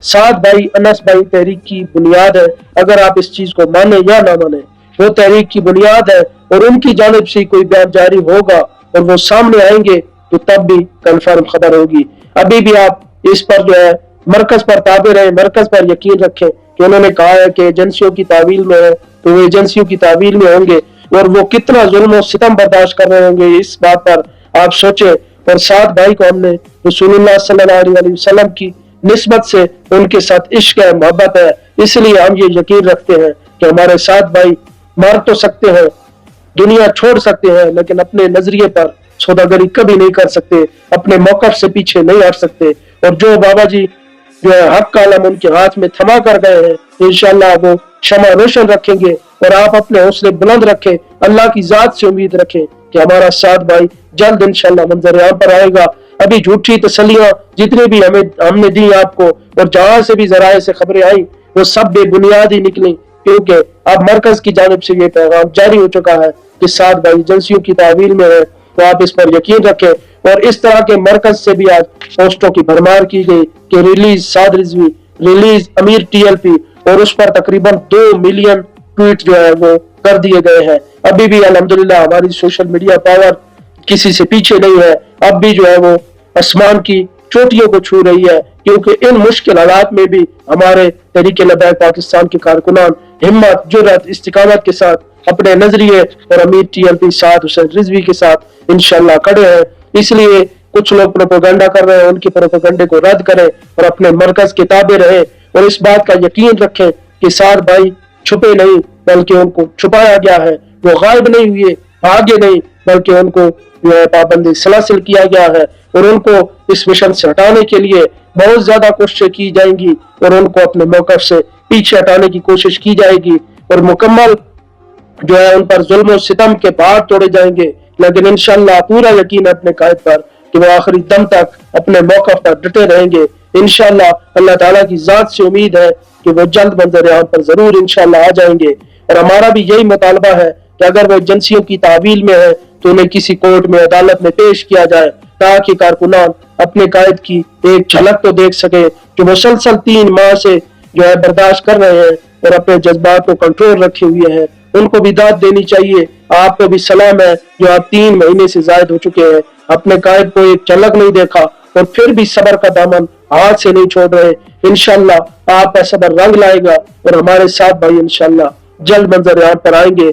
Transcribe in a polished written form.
साद भाई अनस भाई तहरीक की बुनियाद है। अगर आप इस चीज को माने या ना माने, वो तहरीक की बुनियाद है और उनकी जानिब से कोई बयान जारी होगा और वो सामने आएंगे तो तब भी कंफर्म खबर होगी। अभी भी आप इस पर जो है मरकज पर ताबे रहे, मरकज पर यकीन रखें कि उन्होंने कहा है कि एजेंसियों की तावील में है तो वो एजेंसियों की तावील में होंगे और वो कितना जुल्म और सितम बर्दाश्त कर रहे होंगे इस बात पर आप सोचें। और साद भाई को हमने रसूलुल्लाह सल्लल्लाहु अलैहि वसल्लम की निस्बत से उनके साथ इश्क है, मोहब्बत है, इसलिए हम ये यकीन रखते हैं कि हमारे साथ भाई मर तो सकते हैं, दुनिया छोड़ सकते हैं, लेकिन अपने नजरिए पर सौदागरी कभी नहीं कर सकते, अपने मौकफ से पीछे नहीं हट सकते। और जो बाबा जी जो है हक का अलम उनके हाथ में थमा कर गए हैं, इंशाअल्लाह वो शमा रोशन रखेंगे। और आप अपने हौसले बुलंद रखें, अल्लाह की जात से उम्मीद रखें कि हमारा साथ भाई जल्द इंशाअल्लाह मंजर आम पर आएगा। अभी झूठी तसलियां जितनी भी हमने दी आपको और जहां से भी जराए से खबरें आई वो सब बेबुनियाद ही निकली, क्योंकि अब मरकज की जानिब से ये पैगाम जारी हो चुका है कि साथ भाई एजेंसियों की तावील में है, तो आप इस पर यकीन रखें। और इस तरह के मरकज से भी आज पोस्टों की भरमार की गई कि रिलीज साद रिजवी, रिलीज अमीर टीएलपी, और उस पर तकरीबन 2 मिलियन ट्वीट जो है वो कर दिए गए हैं। अभी भी अल्हम्दुलिल्लाह हमारी सोशल मीडिया पावर किसी से पीछे नहीं है, अब भी जो है वो आसमान की चोटियों को छू रही है, क्योंकि इन मुश्किल हालात में भी हमारे तहरीक लबैक पाकिस्तान के कारकुनान हिम्मत, जुर्रत, इस्तिकामत के साथ अपने नजरिए और अमीर टीएलपी साद हुसैन रिजवी के साथ इंशाअल्लाह खड़े हैं। इसलिए कुछ लोग प्रोपेगेंडा कर रहे हैं, उनके प्रोपेगेंडे को रद्द करें और अपने मरकज के ताबे रहे और इस बात का यकीन रखें कि साद भाई छुपे नहीं बल्कि उनको छुपाया गया है, वो गायब नहीं हुए, भागे नहीं, बल्कि उनको जो है पाबंदी सलासिल किया गया है और उनको इस मिशन से हटाने के लिए बहुत ज्यादा कोशिशें की जाएंगी और उनको अपने मौकफ से पीछे हटाने की कोशिश की जाएगी और मुकम्मल जो है उन पर जुल्म और सितम के पहाड़ तोड़े जाएंगे। लेकिन इंशाअल्लाह पूरा यकीन है अपने कायद पर कि वो आखिरी दम तक अपने मौकफ पर डटे रहेंगे। इंशाअल्लाह अल्लाह ताला की जात से उम्मीद है कि वो जल्द मंजर आम पर जरूर इंशाअल्लाह आ जाएंगे। और हमारा भी यही मुतालबा है कि अगर वो एजेंसियों की तावील में है तो उन्हें किसी कोर्ट में, अदालत में पेश किया जाए ताकि कारकुनान अपने कायद की एक झलक तो देख सके जो मुसलसल 3 माह से जो है बर्दाश्त कर रहे हैं और अपने जज्बात को कंट्रोल रखे हुए हैं। उनको भी दाद देनी चाहिए। आपको भी सलाम है जो आप 3 महीने से जायद हो चुके हैं, अपने कायद को एक झलक नहीं देखा और फिर भी सबर का दामन हाथ से नहीं छोड़ रहे। इंशाअल्लाह आपका सबर रंग लाएगा और हमारे साथ भाई इंशाअल्लाह जल्द मंजर आम पर आएंगे।